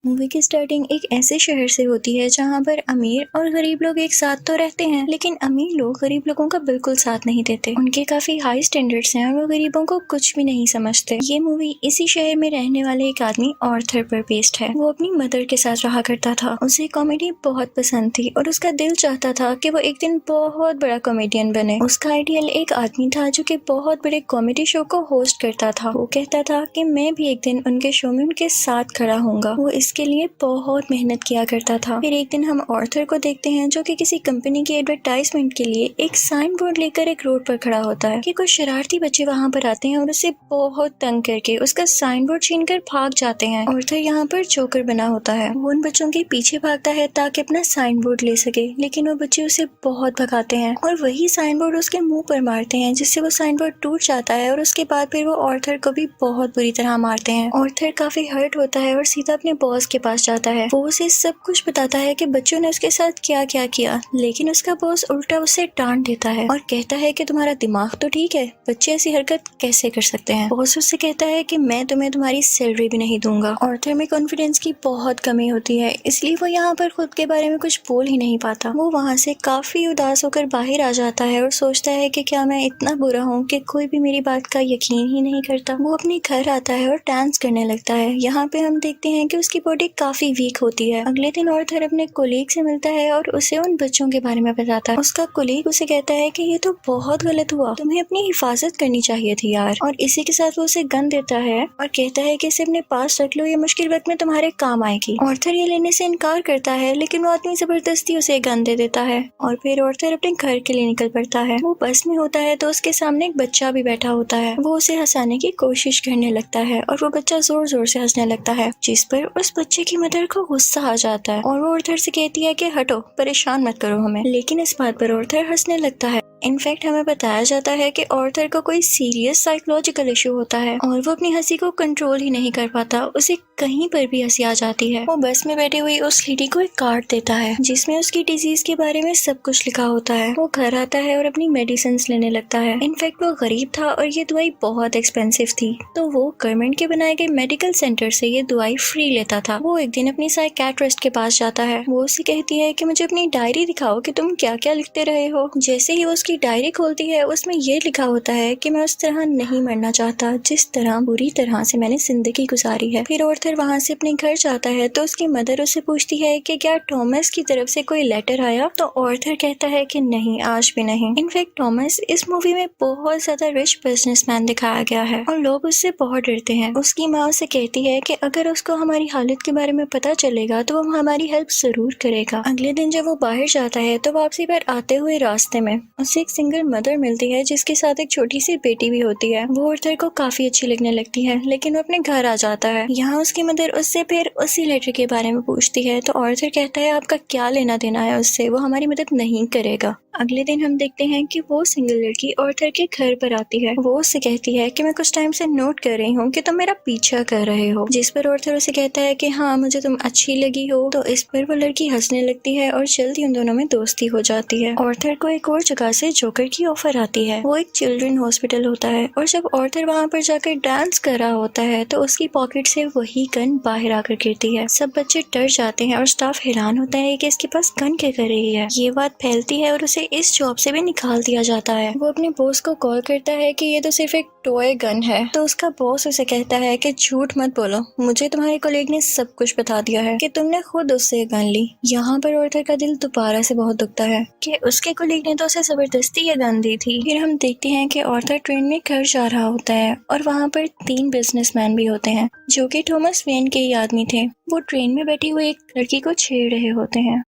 Movie की starting एक ऐसे शहर से होती है जहाँ पर अमीर और गरीब लोग एक साथ तो रहते हैं, लेकिन अमीर लोग गरीब लोगों का बिल्कुल साथ नहीं देते। उनके काफी हाई स्टैंडर्ड्स हैं और वो गरीबों को कुछ भी नहीं समझते। ये मूवी इसी शहर में रहने वाले एक आदमी ऑर्थर पर बेस्ड है। वो अपनी मदर के साथ रहा करता था। उसे कॉमेडी बहुत पसंद थी और उसका दिल चाहता था कि वो एक दिन बहुत बड़ा कॉमेडियन बने। उसका आइडियल एक आदमी था जो कि बहुत बड़े कॉमेडी शो को होस्ट करता था। वो कहता था कि मैं भी एक दिन उनके शो में उनके साथ खड़ा होऊंगा। वो इसके लिए बहुत मेहनत किया करता था। फिर एक दिन हम ऑर्थर को देखते हैं जो कि किसी कंपनी की एडवर्टाइजमेंट के लिए एक साइन बोर्ड लेकर एक रोड पर खड़ा होता है कि कुछ शरारती बच्चे वहाँ पर आते हैं और उसे बहुत तंग करके उसका साइन बोर्ड छीनकर भाग जाते हैं। ऑर्थर यहाँ पर जोकर बना होता है। वो उन बच्चों के पीछे भागता है ताकि अपना साइन बोर्ड ले सके, लेकिन वो बच्चे उसे बहुत भगाते हैं और वही साइन बोर्ड उसके मुंह पर मारते हैं, जिससे वो साइन बोर्ड टूट जाता है और उसके बाद फिर वो ऑर्थर को भी बहुत बुरी तरह मारते हैं। ऑर्थर काफी हर्ट होता है और सीधा अपने बॉस के पास जाता है। वो उसे सब कुछ बताता है कि बच्चों ने उसके साथ क्या क्या किया, लेकिन उसका बॉस उल्टा उसे डांट देता है और कहता है कि तुम्हारा दिमाग तो ठीक है, बच्चे ऐसी हरकत कैसे कर सकते हैं। बॉस उससे कहता है कि मैं तुम्हें तुम्हारी सैलरी भी नहीं दूंगा। ऑर्थर में कॉन्फिडेंस की बहुत कमी होती है, इसलिए वो यहाँ पर खुद के बारे में कुछ बोल ही नहीं पाता। वो वहाँ से काफी उदास होकर बाहर आ जाता है और सोचता है कि क्या मैं इतना बुरा हूँ कि कोई भी मेरी बात का यकीन ही नहीं करता। वो अपने घर आता है और डांस करने लगता है। यहाँ पे हम देखते हैं कि उसकी बॉडी काफी वीक होती है। अगले दिन ऑर्थर अपने कोलीग से मिलता है और उसे उन बच्चों के बारे में बताता है। उसका कोलीग उसे कहता है कि ये तो बहुत गलत हुआ, तुम्हें अपनी हिफाजत करनी चाहिए थी यार। और इसी के साथ वो उसे गन देता है और कहता है कि इसे अपने पास रख लो, ये मुश्किल वक्त में तुम्हारे काम आएगी। ऑर्थर ये लेने से इनकार करता है, लेकिन वो आदमी जबरदस्ती उसे गन दे देता है और फिर ऑर्थर अपने घर के लिए निकल पड़ता है। वो बस में होता है तो उसके सामने एक बच्चा भी बैठा होता है। वो उसे हंसाने की कोशिश करने लगता है और वो बच्चा जोर जोर से हंसने लगता है, जिस पर उस बच्चे की मदर को गुस्सा आ जाता है और वो ऑर्थर से कहती है कि हटो, परेशान मत करो हमें। लेकिन इस बात पर ऑर्थर हंसने लगता है। इनफैक्ट हमें बताया जाता है कि ऑर्थर को कोई सीरियस साइकोलॉजिकल इशू होता है और वो अपनी हंसी को कंट्रोल ही नहीं कर पाता। उसे कहीं पर भी हंसी आ जाती है। वो बस में बैठी हुई उस लेडी को एक कार्ड देता है जिसमें उसकी डिजीज के बारे में सब कुछ लिखा होता है। वो घर आता है और अपनी मेडिसिन लेने लगता है। इनफैक्ट वो गरीब था और ये दवाई बहुत एक्सपेंसिव थी, तो वो गवर्नमेंट के बनाए गए मेडिकल सेंटर से ये दवाई फ्री लेता था। वो एक दिन अपनी साइकियाट्रिस्ट के पास जाता है। वो उसे कहती है कि मुझे अपनी डायरी दिखाओ कि तुम क्या क्या लिखते रहे हो। जैसे ही वो उसकी डायरी खोलती है, उसमें ये लिखा होता है कि मैं उस तरह नहीं मरना चाहता जिस तरह बुरी तरह से मैंने जिंदगी गुजारी है। फिर ऑर्थर वहाँ से अपने घर जाता है तो उसकी मदर उससे पूछती है कि क्या थॉमस की तरफ से कोई लेटर आया, तो ऑर्थर कहता है कि नहीं, आज भी नहीं। इनफैक्ट थॉमस इस मूवी में बहुत ज्यादा रिच बिजनेसमैन दिखाया गया है और लोग उससे बहुत डरते हैं। उसकी माँ उसे कहती है कि अगर उसको हमारी हालत के बारे में पता चलेगा तो वो हमारी हेल्प जरूर करेगा। अगले दिन जब वो बाहर जाता है तो वापसी पर आते हुए रास्ते में उसे एक सिंगल मदर मिलती है जिसके साथ एक छोटी सी बेटी भी होती है। वो ऑर्थर को काफी अच्छी लगने लगती है, लेकिन वो अपने घर आ जाता है। यहाँ उसकी मदर उससे फिर उसी लेटर के बारे में पूछती है तो ऑर्थर कहता है आपका क्या लेना देना है उससे, वो हमारी मदद नहीं करेगा। अगले दिन हम देखते हैं कि वो सिंगल लड़की ऑर्थर के घर पर आती है। वो उससे कहती है कि मैं कुछ टाइम से नोट कर रही हूँ कि तुम मेरा पीछा कर रहे हो, जिस पर ऑर्थर उसे कहता है कि हाँ, मुझे तुम अच्छी लगी हो। तो इस पर वो लड़की हंसने लगती है और जल्दी उन दोनों में दोस्ती हो जाती है। ऑर्थर को एक और जगह से जोकर की ऑफर आती है। वो एक चिल्ड्रन हॉस्पिटल होता है और जब ऑर्थर वहाँ पर जाकर डांस कर रहा होता है तो उसकी पॉकेट से वही गन बाहर आकर गिरती है। सब बच्चे डर जाते हैं और स्टाफ हैरान होता है कि इसके पास गन क्या कर रही है। ये बात फैलती है और उसे इस जॉब से भी निकाल दिया जाता है। वो अपने बॉस को कॉल करता है कि ये तो सिर्फ एक टॉय गन है, तो उसका बॉस उसे कहता है कि झूठ मत बोलो, मुझे तुम्हारे कोलीग ने सब कुछ बता दिया है कि तुमने खुद उससे गन ली। यहाँ पर ऑर्थर का दिल दोबारा से बहुत दुखता है कि उसके कोलीग ने तो उसे जबरदस्ती ये गन दी थी। फिर हम देखते हैं कि ऑर्थर ट्रेन में घर जा रहा होता है और वहाँ पर 3 बिजनेसमैन भी होते हैं जो कि थॉमस वेन के ही आदमी थे। वो ट्रेन में बैठी हुई एक लड़की को छेड़ रहे होते हैं।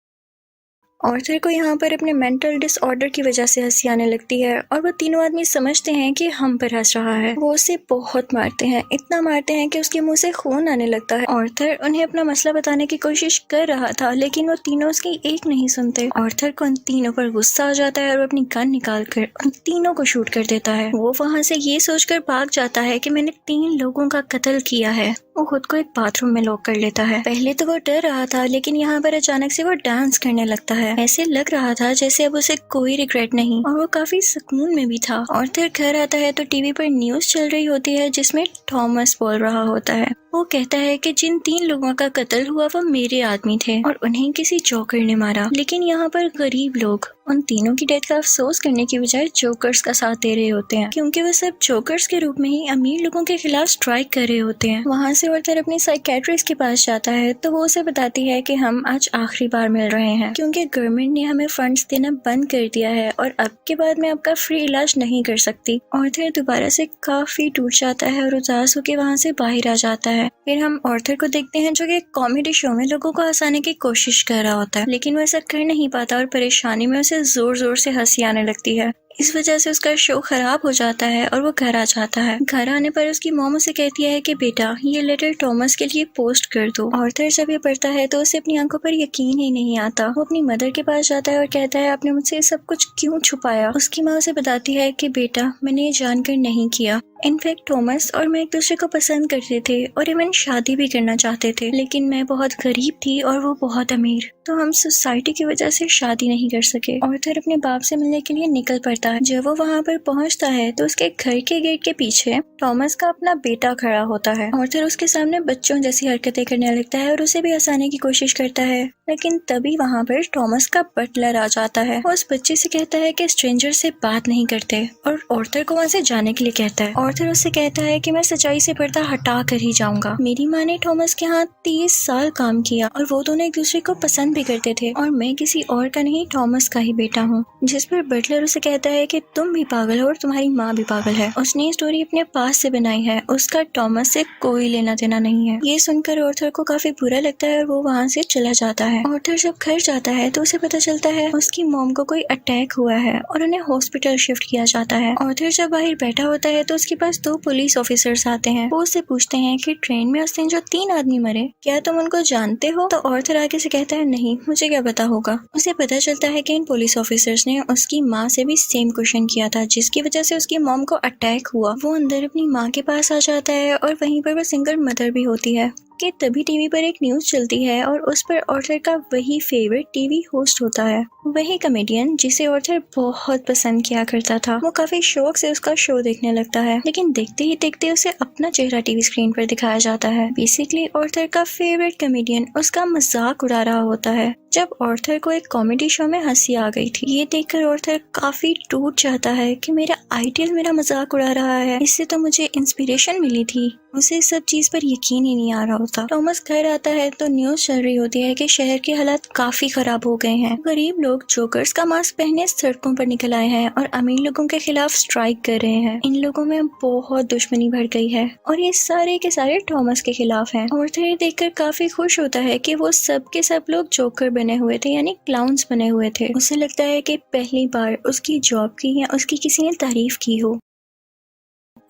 ऑर्थर को यहाँ पर अपने मेंटल डिसऑर्डर की वजह से हंसी आने लगती है और वो तीनों आदमी समझते हैं कि हम पर हंस रहा है। वो उसे बहुत मारते हैं, इतना मारते हैं कि उसके मुंह से खून आने लगता है। ऑर्थर उन्हें अपना मसला बताने की कोशिश कर रहा था, लेकिन वो तीनों उसकी एक नहीं सुनते। ऑर्थर को उन तीनों पर गुस्सा आ जाता है और वो अपनी गन निकाल कर उन तीनों को शूट कर देता है। वो वहाँ से ये सोचकर भाग जाता है कि मैंने 3 लोगों का कत्ल किया है। वो खुद को एक बाथरूम में लॉक कर लेता है। पहले तो वो डर रहा था, लेकिन यहाँ पर अचानक से वो डांस करने लगता है। ऐसे लग रहा था जैसे अब उसे कोई रिग्रेट नहीं, और वो काफी सुकून में भी था। और फिर घर आता है तो टीवी पर न्यूज चल रही होती है जिसमें थॉमस बोल रहा होता है। वो कहता है कि जिन 3 लोगों का कत्ल हुआ वो मेरे आदमी थे और उन्हें किसी जोकर ने मारा। लेकिन यहाँ पर गरीब लोग उन तीनों की डेथ का अफसोस करने की बजाय जोकर्स का साथ दे रहे होते हैं, क्योंकि वो सब जोकर्स के रूप में ही अमीर लोगों के खिलाफ स्ट्राइक कर रहे होते हैं। वहाँ से ऑर्थर अपनी साइकेट्रिस्ट के पास जाता है तो वो उसे बताती है कि हम आज आखिरी बार मिल रहे हैं, क्योंकि गवर्नमेंट ने हमें फंड्स देना बंद कर दिया है और अब के बाद मैं आपका फ्री इलाज नहीं कर सकती। ऑर्थर दोबारा से काफी टूट जाता है और उदास होकर वहाँ से बाहर आ जाता है। फिर हम ऑर्थर को देखते हैं जो कि कॉमेडी शो में लोगों को हंसाने की कोशिश कर रहा होता है, लेकिन वो ऐसा कर नहीं पाता और परेशानी में उसे जोर जोर से हंसी आने लगती है। इस वजह से उसका शो खराब हो जाता है और वो घर आ जाता है। घर आने पर उसकी मॉम उसे कहती है कि बेटा ये लेटर थॉमस के लिए पोस्ट कर दो। ऑर्थर जब ये पढ़ता है तो उसे अपनी आंखों पर यकीन ही नहीं आता। वो अपनी मदर के पास जाता है और कहता है आपने मुझसे सब कुछ क्यों छुपाया। उसकी माँ उसे बताती है कि बेटा मैंने ये जानकर नहीं किया। इनफैक्ट थॉमस और मैं एक दूसरे को पसंद करते थे और इवन शादी भी करना चाहते थे, लेकिन मैं बहुत गरीब थी और वो बहुत अमीर, तो हम सोसाइटी की वजह से शादी नहीं कर सके। ऑर्थर अपने बाप से मिलने के लिए निकल पड़ता है। जब वो वहाँ पर पहुँचता है तो उसके घर के गेट के पीछे थॉमस का अपना बेटा खड़ा होता है। ऑर्थर उसके सामने बच्चों जैसी हरकतें करने लगता है और उसे भी हंसाने की कोशिश करता है, लेकिन तभी वहाँ पर थॉमस का बटलर आ जाता है। वो उस बच्चे से कहता है कि स्ट्रेंजर से बात नहीं करते और ऑर्थर को वहाँ से जाने के लिए कहता है। ऑर्थर उससे कहता है कि मैं सच्चाई से पर्दा हटा कर ही जाऊंगा। मेरी माँ ने थॉमस के यहाँ 30 साल काम किया और वो दोनों एक दूसरे को पसंद भी करते थे और मैं किसी और का नहीं थॉमस का ही बेटा हूँ। जिस पर बटलर उसे कहता है कि तुम भी पागल हो और तुम्हारी माँ भी पागल है। उसने ये स्टोरी अपने पास से बनाई है, उसका थॉमस से कोई लेना देना नहीं है। ये सुनकर ऑर्थर को काफी बुरा लगता है और वो वहाँ से चला जाता है। ऑर्थर जब घर जाता है तो उसे पता चलता है उसकी मॉम को कोई अटैक हुआ है और उन्हें हॉस्पिटल शिफ्ट किया जाता है। ऑर्थर जब बाहर बैठा होता है तो उसके पास 2 पुलिस ऑफिसर्स आते हैं। वो उससे पूछते हैं कि ट्रेन में उस दिन जो 3 आदमी मरे, क्या तुम उनको जानते हो? तो ऑर्थर आगे से कहता है नहीं, मुझे क्या पता होगा। उसे पता चलता है कि इन पुलिस ऑफिसर्स ने उसकी माँ से भी सेम क्वेश्चन किया था, जिसकी वजह से उसकी मॉम को अटैक हुआ। वो अंदर अपनी माँ के पास आ जाता है और वहीं पर वो सिंगल मदर भी होती है कि तभी टीवी पर एक न्यूज चलती है और उस पर ऑर्थर का वही फेवरेट टीवी होस्ट होता है, वही कॉमेडियन जिसे ऑर्थर बहुत पसंद किया करता था। वो काफी शौक से उसका शो देखने लगता है, लेकिन देखते ही देखते उसे अपना चेहरा टीवी स्क्रीन पर दिखाया जाता है। बेसिकली ऑर्थर का फेवरेट कॉमेडियन उसका मजाक उड़ा रहा होता है। जब ऑर्थर को एक कॉमेडी शो में हंसी आ गई थी, ये देखकर ऑर्थर काफी टूट जाता है कि मेरा आइडियल मेरा मजाक उड़ा रहा है, इससे तो मुझे इंस्पिरेशन मिली थी। उसे सब चीज पर यकीन ही नहीं आ रहा होता। थॉमस घर आता है तो न्यूज चल रही होती है कि शहर के हालात काफी खराब हो गए हैं। गरीब लोग जोकर्स का मास्क पहने सड़कों पर निकल आए हैं और अमीर लोगों के खिलाफ स्ट्राइक कर रहे हैं। इन लोगों में बहुत दुश्मनी बढ़ गई है और ये सारे के सारे थॉमस के खिलाफ हैं। ऑर्थर ये देखकर काफी खुश होता है कि वो सब के सब लोग जोकर बने हुए थे, यानी क्लाउन्स बने हुए थे। उसे लगता है कि पहली बार उसकी जॉब की या उसकी किसी ने तारीफ की हो।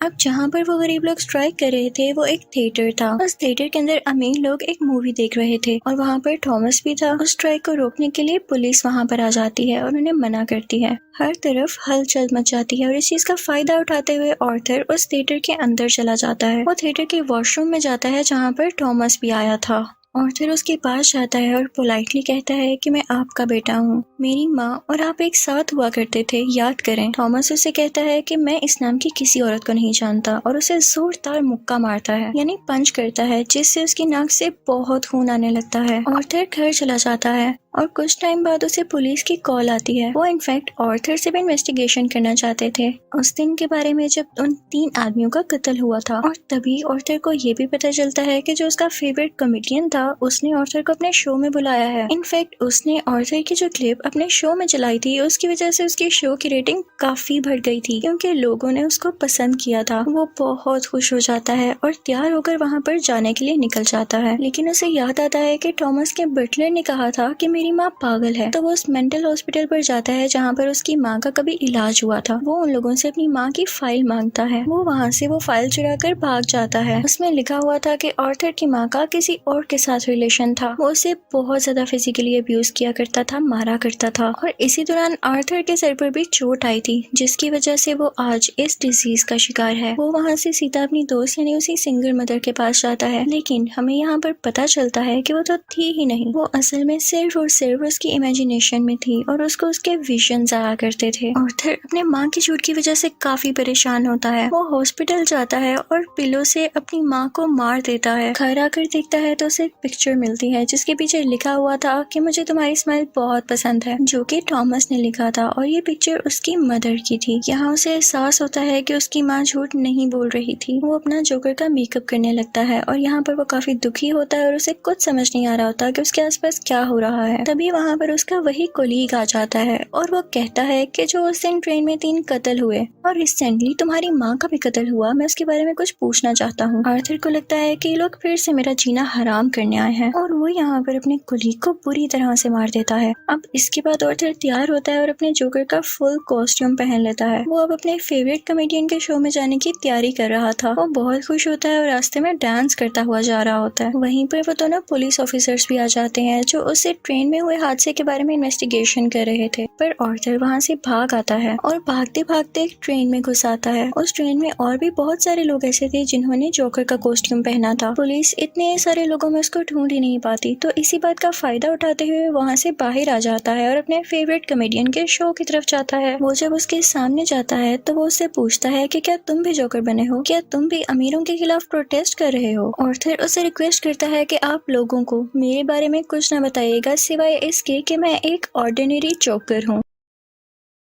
अब जहाँ पर वो गरीब लोग स्ट्राइक कर रहे थे वो एक थिएटर था। उस थिएटर के अंदर अमीर लोग एक मूवी देख रहे थे और वहाँ पर थॉमस भी था। उस स्ट्राइक को रोकने के लिए पुलिस वहाँ पर आ जाती है और उन्हें मना करती है। हर तरफ हलचल मच जाती है और इस चीज का फायदा उठाते हुए ऑर्थर उस थिएटर के अंदर चला जाता है। वो थिएटर के वॉशरूम में जाता है जहाँ पर थॉमस भी आया था। ऑर्थर उसके पास जाता है और पोलाइटली कहता है कि मैं आपका बेटा हूँ, मेरी माँ और आप एक साथ हुआ करते थे, याद करें। थॉमस उसे कहता है कि मैं इस नाम की किसी औरत को नहीं जानता और उसे जोरदार मुक्का मारता है, यानी पंच करता है, जिससे उसकी नाक से बहुत खून आने लगता है। ऑर्थर घर चला जाता है और कुछ टाइम बाद उसे पुलिस की कॉल आती है। वो इनफैक्ट ऑर्थर से भी इन्वेस्टिगेशन करना चाहते थे उस दिन के बारे में जब उन 3 आदमियों का कत्ल हुआ था। और तभी ऑर्थर को ये भी पता चलता है कि जो उसका फेवरेट कॉमेडियन था उसने ऑर्थर को अपने शो में बुलाया है। इनफैक्ट उसने ऑर्थर की जो क्लिप अपने शो में चलाई थी उसकी वजह से उसकी शो की रेटिंग काफी बढ़ गई थी, क्योंकि लोगों ने उसको पसंद किया था। वो बहुत खुश हो जाता है और तैयार होकर वहाँ पर जाने के लिए निकल जाता है, लेकिन उसे याद आता है कि थॉमस के बटलर ने कहा था कि मेरी माँ पागल है। तो वो उस मेंटल हॉस्पिटल पर जाता है जहाँ पर उसकी माँ का कभी इलाज हुआ था। वो उन लोगों से अपनी माँ की फाइल मांगता है। वो वहाँ से वो फाइल चुरा कर भाग जाता है। उसमें लिखा हुआ था कि आर्थर की माँ का किसी और के साथ रिलेशन था। वो उसे बहुत ज्यादा फिजिकली अब्यूज किया करता था, मारा करता था। और इसी दौरान आर्थर के सर पर भी चोट आई थी, जिसकी वजह से वो आज इस डिजीज का शिकार है। वो वहाँ से सीधा अपनी दोस्त यानी उसी सिंगल मदर के पास जाता है, लेकिन हमें यहाँ पर पता चलता है कि वो तो थी ही नहीं। वो असल में सिर्फ और सिर्फ उसकी इमेजिनेशन में थी और उसको उसके विजन्स आया करते थे। आर्थर अपने माँ की चोट की वजह से काफी परेशान होता है। वो हॉस्पिटल जाता है और पिलो से अपनी माँ को मार देता है। घर आकर देखता है तो उसे एक पिक्चर मिलती है जिसके पीछे लिखा हुआ था कि मुझे तुम्हारी स्माइल बहुत पसंद है, जो कि थॉमस ने लिखा था और ये पिक्चर उसकी मदर की थी। यहाँ उसे एहसास होता है कि उसकी माँ झूठ नहीं बोल रही थी। वो अपना जोकर का मेकअप करने लगता है और यहाँ पर वो काफी दुखी होता है और उसे कुछ समझ नहीं आ रहा होता कि उसके आसपास क्या हो रहा है। तभी वहाँ पर उसका वही कोलीग आ जाता है और वो कहता है कि जो उस दिन ट्रेन में 3 कत्ल हुए और रिसेंटली तुम्हारी माँ का भी कत्ल हुआ, मैं उसके बारे में कुछ पूछना चाहता हूँ। आर्थर को लगता है कि ये लोग फिर से मेरा जीना हराम करने आए हैं और वो यहाँ पर अपने कोलीग को बुरी तरह से मार देता है। अब इसके बाद आर्थर तैयार होता है और अपने जोकर का फुल कॉस्ट्यूम पहन लेता है। वो अब अपने फेवरेट कॉमेडियन के शो में जाने की तैयारी कर रहा था। वो बहुत खुश होता है और रास्ते में डांस करता हुआ जा रहा होता है। वहीं पर वो दोनों पुलिस ऑफिसर्स भी आ जाते हैं जो उससे ट्रेन में हुए हादसे के बारे में इन्वेस्टिगेशन कर रहे थे। पर आर्थर वहाँ से भाग आता है और भागते भागते एक ट्रेन में घुस आता है। उस ट्रेन में और भी बहुत सारे लोग ऐसे थे जिन्होंने जोकर का कॉस्ट्यूम पहना था। पुलिस इतने सारे लोगों में उसको ढूंढ ही नहीं पाती, तो इसी बात का फायदा उठाते हुए वहाँ से बाहर आ जाता है और अपने फेवरेट कॉमेडियन के शो की तरफ जाता है। वो जब उसके सामने जाता है तो वो उससे पूछता है कि क्या तुम भी जोकर बने हो, क्या तुम भी अमीरों के खिलाफ प्रोटेस्ट कर रहे हो। आर्थर उससे रिक्वेस्ट करता है कि आप लोगों को मेरे बारे में कुछ न बताइएगा सिवाय इसके कि मैं एक ऑर्डिनरी जोकर हूँ।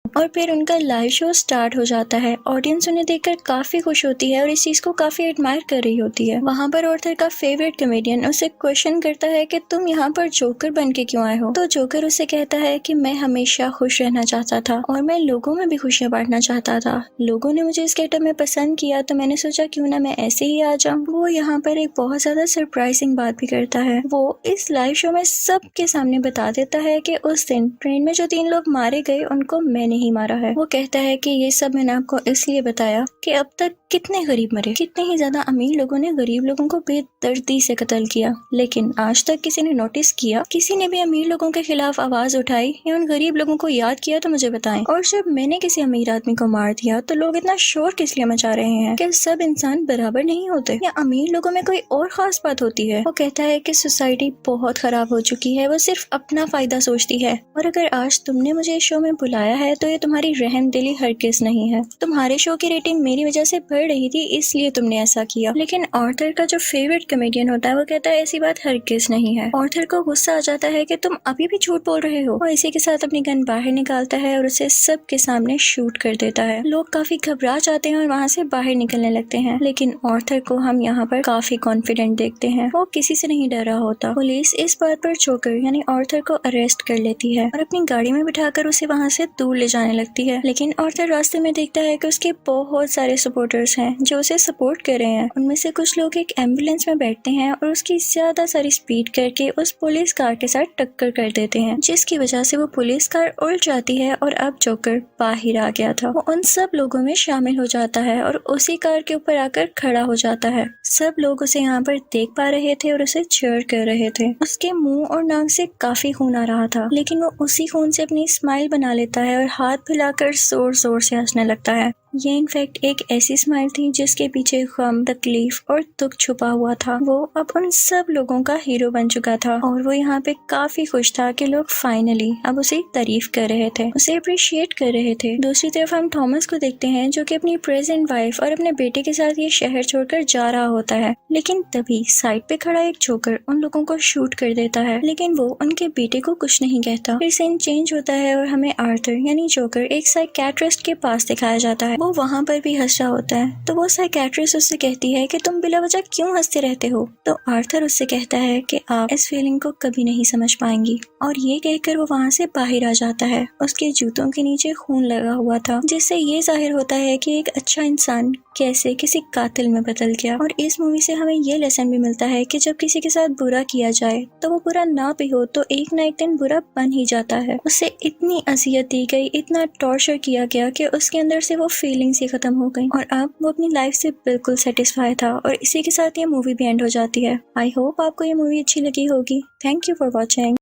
और फिर उनका लाइव शो स्टार्ट हो जाता है। ऑडियंस उन्हें देखकर काफी खुश होती है और इस चीज को काफी एडमायर कर रही होती है। वहाँ पर आर्थर का फेवरेट कॉमेडियन उसे क्वेश्चन करता है कि तुम यहाँ पर जोकर बन के क्यों आए हो। तो जोकर उसे कहता है कि मैं हमेशा खुश रहना चाहता था और मैं लोगों में भी खुशियाँ बांटना चाहता था। लोगों ने मुझे इस गेटअप में पसंद किया तो मैंने सोचा क्यों ना मैं ऐसे ही आ जाऊँ। वो यहाँ पर एक बहुत ज्यादा सरप्राइजिंग बात भी करता है। वो इस लाइव शो में सबके सामने बता देता है कि उस दिन ट्रेन में जो 3 लोग मारे गए उनको मैंने ही मारा है। वो कहता है कि ये सब मैंने आपको इसलिए बताया कि अब तक कितने गरीब मरे, कितने ही ज्यादा अमीर लोगों ने गरीब लोगों को बेदर्दी से कत्ल किया, लेकिन आज तक किसी ने नोटिस किया, किसी ने भी अमीर लोगों के खिलाफ आवाज उठाई या उन गरीब लोगों को याद किया तो मुझे बताएं। और जब मैंने किसी अमीर आदमी को मार दिया तो लोग इतना शोर किस लिए मचा रहे हैं? क्या सब इंसान बराबर नहीं होते या अमीर लोगों में कोई और खास बात होती है? वो कहता है कि सोसाइटी बहुत खराब हो चुकी है, वो सिर्फ अपना फायदा सोचती है और अगर आज तुमने मुझे इस शो में बुलाया है तो ये तुम्हारी रहमदिली हरगिज नहीं है। तुम्हारे शो की रेटिंग मेरी वजह से बढ़ रही थी इसलिए तुमने ऐसा किया। लेकिन आर्थर का जो फेवरेट कॉमेडियन होता है वो कहता है ऐसी बात हरगिज नहीं है। आर्थर को गुस्सा आ जाता है कि तुम अभी भी झूठ बोल रहे हो और इसी के साथ अपनी गन बाहर निकालता है और उसे सबके सामने शूट कर देता है। लोग काफी घबरा जाते हैं और वहाँ से बाहर निकलने लगते हैं, लेकिन आर्थर को हम यहाँ पर काफी कॉन्फिडेंट देखते हैं। वो किसी से नहीं डर रहा होता। पुलिस इस बात पर जोकर यानी आर्थर को अरेस्ट कर लेती है और अपनी गाड़ी में बिठाकर उसे वहाँ से दूर ले जाने लगती है। लेकिन आर्थर रास्ते में देखता है कि उसके बहुत सारे सपोर्टर्स हैं जो उसे सपोर्ट कर रहे हैं। उनमें से कुछ लोग एक एम्बुलेंस में बैठते हैं और उसकी ज्यादा सारी स्पीड करके उस पुलिस कार के साथ टक्कर कर देते हैं, जिसकी वजह से वो पुलिस कार उल्ट जाती है और अब जोकर बाहर आ गया था। वो उन सब लोगों में शामिल हो जाता है और उसी कार के ऊपर आकर खड़ा हो जाता है। सब लोग उसे यहाँ पर देख पा रहे थे और उसे चीयर कर रहे थे। उसके मुंह और नाक से काफी खून आ रहा था, लेकिन वो उसी खून से अपनी स्माइल बना लेता है और हाथ फैलाकर जोर जोर से हंसने लगता है। ये इनफैक्ट एक ऐसी स्माइल थी जिसके पीछे गम, तकलीफ और दुख छुपा हुआ था। वो अब उन सब लोगों का हीरो बन चुका था और वो यहाँ पे काफी खुश था कि लोग फाइनली अब उसे तारीफ कर रहे थे, उसे अप्रिशिएट कर रहे थे। दूसरी तरफ हम थॉमस को देखते हैं जो कि अपनी प्रेजेंट वाइफ और अपने बेटे के साथ ये शहर छोड़कर जा रहा होता है, लेकिन तभी साइड पे खड़ा एक जोकर उन लोगों को शूट कर देता है, लेकिन वो उनके बेटे को कुछ नहीं कहता। फिर सीन चेंज होता है और हमें आर्थर यानी जोकर एक साइकियाट्रिस्ट के पास दिखाया जाता है। वो वहाँ पर भी हंस रहा होता है। तो वो साइकेट्रिस्ट उससे कहती है कि तुम बिला वजह क्यों हंसते रहते हो। तो आर्थर उससे कहता है कि आप इस फीलिंग को कभी नहीं समझ पाएंगी, और ये कहकर वो वहाँ से बाहर आ जाता है। उसके जूतों के नीचे खून लगा हुआ था, जिससे ये जाहिर होता है कि एक अच्छा इंसान कैसे किसी कातिल में बदल गया। और इस मूवी से हमें ये लेसन भी मिलता है कि जब किसी के साथ बुरा किया जाए तो वो बुरा ना भी हो तो एक ना एक दिन बुरा बन ही जाता है। उसे इतनी अजियत दी गई, इतना टॉर्चर किया गया कि उसके अंदर से वो फीलिंग्स ही खत्म हो गई, और अब वो अपनी लाइफ से बिल्कुल सेटिस्फाई था। और इसी के साथ ये मूवी भी एंड हो जाती है। आई होप आपको ये मूवी अच्छी लगी होगी। Thank you for watching.